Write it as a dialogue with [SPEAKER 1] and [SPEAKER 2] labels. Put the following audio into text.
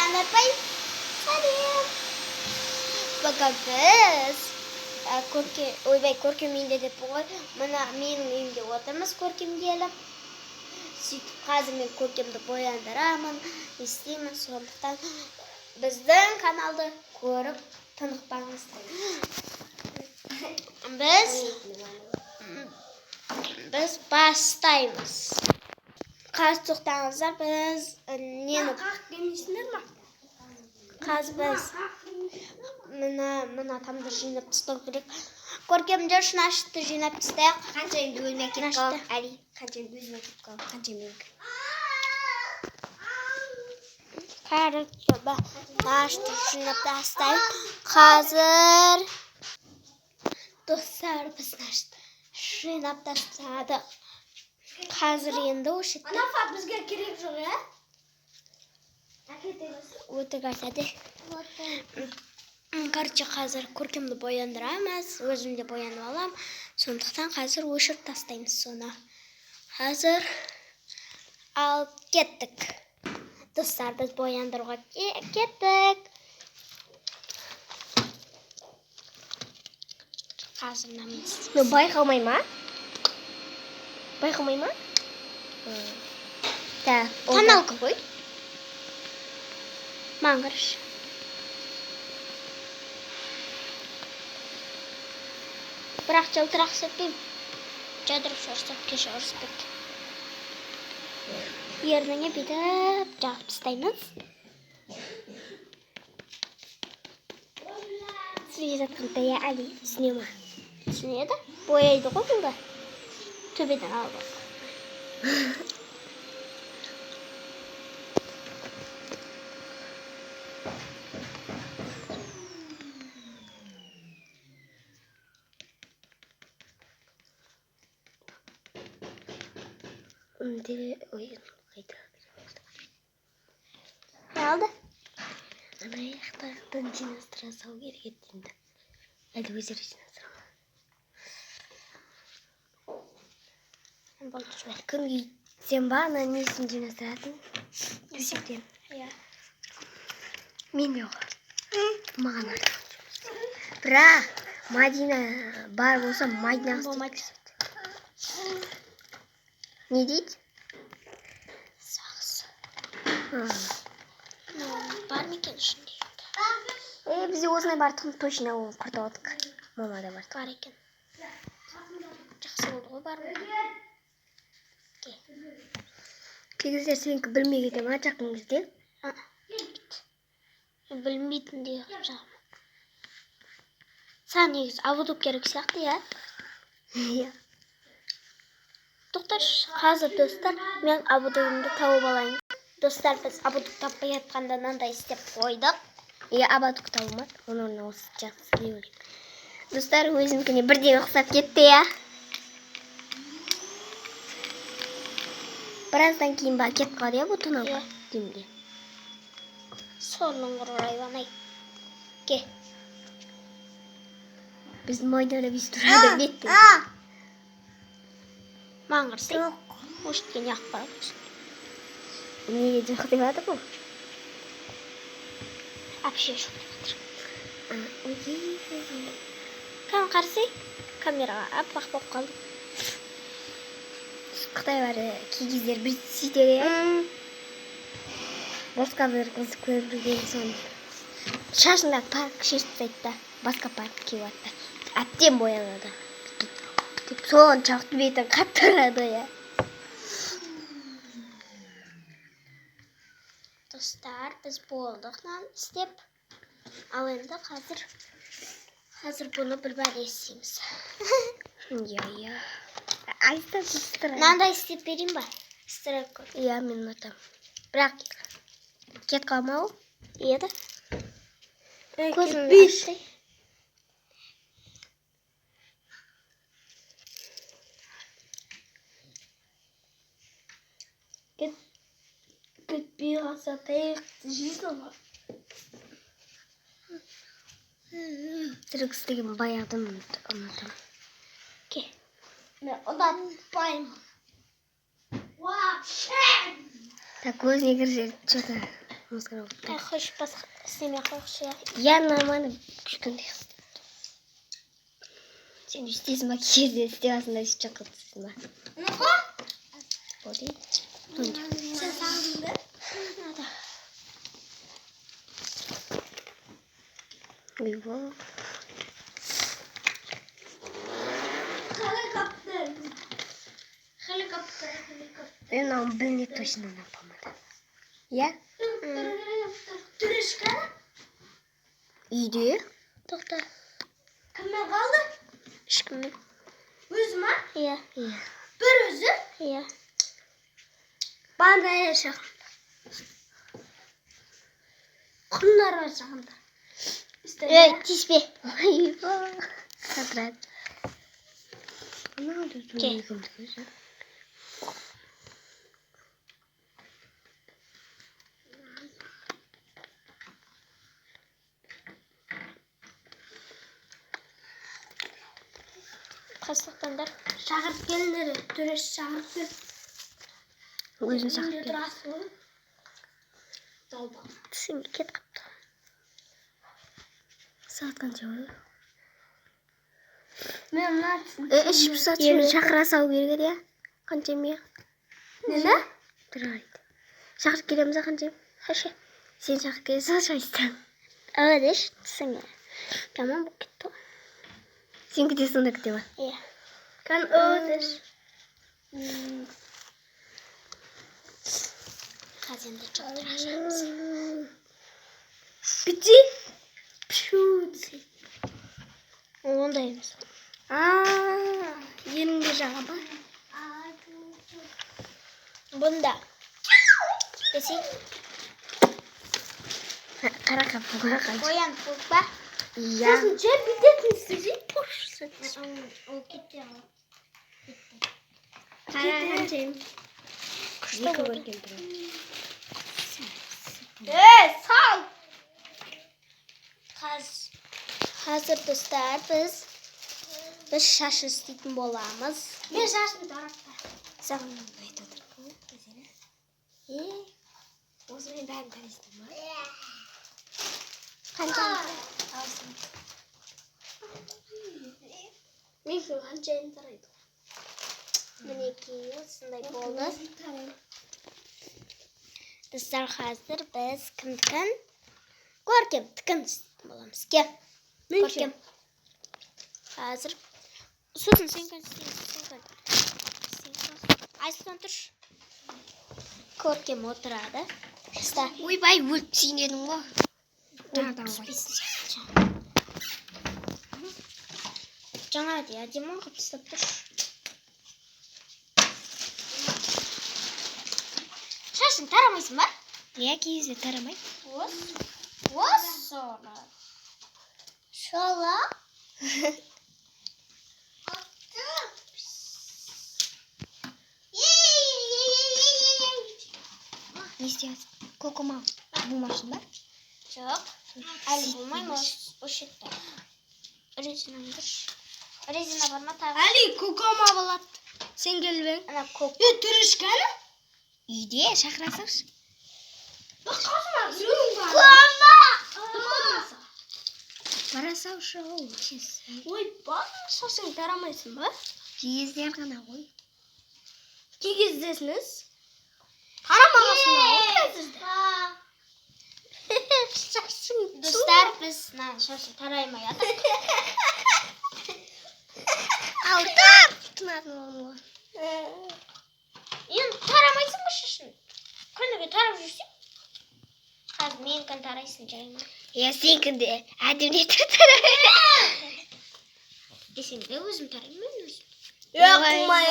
[SPEAKER 1] жанарбай. Сәлем. Бүгін біз көркем үйінде деп қой. Мына менің үйімде отырмыз көркемделіп. Сөйтіп қазір мен көркемді бояндырамын, істеймін. Сондықтан біздің каналды көріп тынықпаңыздар. Біз бастаймыз. Қазір тоқтаңыздар, біз нені демейсіңдер ма? Қазір біз мына тамды жинап тастау керек. Көркемде үшін ашытты жинап тастайық.
[SPEAKER 2] Қанша енді өзіме кетіп қалып, әли. Қанша енді өзіме кетіп қалып, қанша менікі.
[SPEAKER 1] Ашытты жинап тастайық. Қазір достар, біз ашытты жинап тастадық. Қазір енді өшетті.
[SPEAKER 2] Ана фат бізге керек жоқ, е?
[SPEAKER 1] Өтік айтады. Короче, қазір көркемді бояндырамыз. Өзім де боянып алам. Сондықтан қазір өшіріп тастаймыз соны. Қазір алып кеттік. Достар, біз бояндыруға кеттік. Қазір намыз.
[SPEAKER 2] Байқалмай ма? Байқалмай ма?
[SPEAKER 1] Каналға қой. Маңғырыш. Бірақ жылтырақ сөйтпейм. Жадырып шорсап, кеше ұрыспек. Ерніңе бүйтіп жағып тастаймыз.
[SPEAKER 2] Түсіне жатқанда, я әли, түсіне ма?
[SPEAKER 1] Түсінеді? Бояйды ғой бұнда. Төбеден алып ал.
[SPEAKER 2] Қайда.
[SPEAKER 1] Алды.
[SPEAKER 2] Ана аяқтардан жинастыра сау керек еттімді. Әлі өздері жинастыра ма? Күнгі сен ба, ана несін жинастыратын? Төсектен. Мен жоқ. Маған артық. Бірақ Мадина бар болса, Мадина істейді. Не дейді?
[SPEAKER 1] Сағыз. Бар ма екен ішінде?
[SPEAKER 2] Бізде осынай бар тұғын точно ол құртауадық. Мама да бар.
[SPEAKER 1] Бар екен. Жақсы болды ғой, бар ма?
[SPEAKER 2] Кегіздер сенікі білмей кете ма жақын кезде?
[SPEAKER 1] Білмейтін де жағым. Саған негіз абудук керек сияқты, я?
[SPEAKER 2] Иә.
[SPEAKER 1] Тоқташ, қазір достар, мен абудугымды тауып алайын. Достар, біз абудук таппай жатқанда мынандай істеп қойдық.
[SPEAKER 2] Абадук табылмады, оның осы жақсы істей ойлаймын. Достар, өзімкіне бірден ұқсап кетті, я? Біраздан кейін ба кетіп қалды, я, бұл тұнауға? Демде.
[SPEAKER 1] Соның ұрайбанай. Ке.
[SPEAKER 2] Біз майдана біз тұрады бетті.
[SPEAKER 1] Маңғырсай. Өшткен яқпарат өсін.
[SPEAKER 2] Неге жоқ деп жатыр бұл?
[SPEAKER 1] Әпше жоқ деп жатыр. Кәм қарсай? Камераға аппақ болып қалды.
[SPEAKER 2] Қытай бары кей-кездер бір сөйтеді, я? Басқа бір қыз көрген соң. Шашында парк шештейді да, басқа парк кеу атты. Әттен боянады. Соған чақты бетін қаттырады, я?
[SPEAKER 1] Достар, біз болдық нан істеп. Ал енді қазір бұны бір бәле істейміз.
[SPEAKER 2] Я. Айста тұстыра.
[SPEAKER 1] Нанда істеп берейін ба? Істіріп көр.
[SPEAKER 2] Я, мен ұнатам. Бірақ кет қалмау?
[SPEAKER 1] Еді. Көзін
[SPEAKER 2] Кетпейш.
[SPEAKER 1] аштай.
[SPEAKER 2] Кетпей қалса таяқты жейсің ба? Түрік істеген баяғыдан ұнатам.
[SPEAKER 1] Ке. Мен ұнатпаймын.
[SPEAKER 2] Так, көзіне кірсе, что-то Маскара.
[SPEAKER 1] Қойшы басқа істемей қойшы.
[SPEAKER 2] Я нормально күшкендей. Сен істейсің ба? Кезде істевасың да ішіп қылтысың ба?
[SPEAKER 1] Нұқы?
[SPEAKER 2] Болды.
[SPEAKER 1] Сен сағындың ба?
[SPEAKER 2] Үйбо.
[SPEAKER 1] Helikopter.
[SPEAKER 2] Мен оны білмей точно напамады. Я?
[SPEAKER 1] Түрішкі?
[SPEAKER 2] Үйде?
[SPEAKER 1] Тоқта.
[SPEAKER 2] Кіммен қалды?
[SPEAKER 1] Ешкіммен.
[SPEAKER 2] Өзі ма?
[SPEAKER 1] Иә.
[SPEAKER 2] Бір өзі?
[SPEAKER 1] Иә.
[SPEAKER 2] Банда шақырды. Құнлар бар жағында.
[SPEAKER 1] Тиіспе.
[SPEAKER 2] Үйбо. Қадырады. Ке.
[SPEAKER 1] Қастықтандар.
[SPEAKER 2] Шақырып келіндер. Түреш шақырып кел. Өзін шақырып кел.
[SPEAKER 1] Түсіңге кет қапты.
[SPEAKER 2] Сағат қанша болды?
[SPEAKER 1] Мен мына
[SPEAKER 2] Ішіп сатып шақыра салу керек еді, қанша ме?
[SPEAKER 1] Нені?
[SPEAKER 2] Бір қарайды. Шақырып келеміз қанша?
[SPEAKER 1] Қашы.
[SPEAKER 2] Сен шақырып келе сал шайыстан.
[SPEAKER 1] Өдеш, түсіңге. Жаман бұл кетті.
[SPEAKER 2] Сен күтесің сонда күте ма?
[SPEAKER 1] Иә.
[SPEAKER 2] Kan өдеш.
[SPEAKER 1] Қазенде жоқтыра жағымыз.
[SPEAKER 2] Бітті? Пшуцы.
[SPEAKER 1] Ондай емес.
[SPEAKER 2] Еріңде жаға ба?
[SPEAKER 1] Бұнда. Десей?
[SPEAKER 2] Қара қапыға қанша.
[SPEAKER 1] Қоян көп ба?
[SPEAKER 2] Иә.
[SPEAKER 1] Сосын жер бітетін істейсің, пұшсы. Ол кетті ала.
[SPEAKER 2] Қара қанша ем?
[SPEAKER 1] Күшті
[SPEAKER 2] Екі
[SPEAKER 1] болды.
[SPEAKER 2] көрген тұрады.
[SPEAKER 1] Сал! Қазір достар біз шаш істейтін боламыз.
[SPEAKER 2] Мен шашын тарапта.
[SPEAKER 1] Саған
[SPEAKER 2] Айтып отырмын ғой, сені. Осымен бәрін таныстым ба?
[SPEAKER 1] қанша?
[SPEAKER 2] Мен қаншайын тарайды.
[SPEAKER 1] Мінекей осындай болды. Достар қазір біз кімдікін? Көркемдікін істейтін боламыз. Ке. Көркем. Қазір. Сосын сен көн істейміз. Айсылдан тұрш. Көркем отырады. Шыста.
[SPEAKER 2] Ойбай, өліп сүйнедің ғой.
[SPEAKER 1] Жаңа де әдемі қып істеп тұрш. Шашын тарамайсың ба?
[SPEAKER 2] Иә, кейізде тарамай.
[SPEAKER 1] Сола. Шола?
[SPEAKER 2] Не істейсің? Көкімал болмашын ба?
[SPEAKER 1] Жоқ. Әлі болмаймын осы етті. Резинаны тұрш. Резина бар ма тағы?
[SPEAKER 2] Әли, көкімал болады. Сен келбең.
[SPEAKER 1] Ана көк.
[SPEAKER 2] Түрішкәні? Үйде шақырасыңшы. Қасыма жүрің бар. Барасау шоу.
[SPEAKER 1] Ой, бар сосын тарамайсың ба?
[SPEAKER 2] Кейіздер ғана ғой.
[SPEAKER 1] Кегіздесіңіз? Тарамағасың ба? Достар, біз шашын тараймай атық.
[SPEAKER 2] Алдап! Тұнатын оны.
[SPEAKER 1] Енді тарамайсың ба шашын? Күніге тарап жүрсің? Қазір мен күн тарайсың жайма.
[SPEAKER 2] Сен күнде әдемде тарай.
[SPEAKER 1] Десең де өзім тараймын өзім.
[SPEAKER 2] Қумай.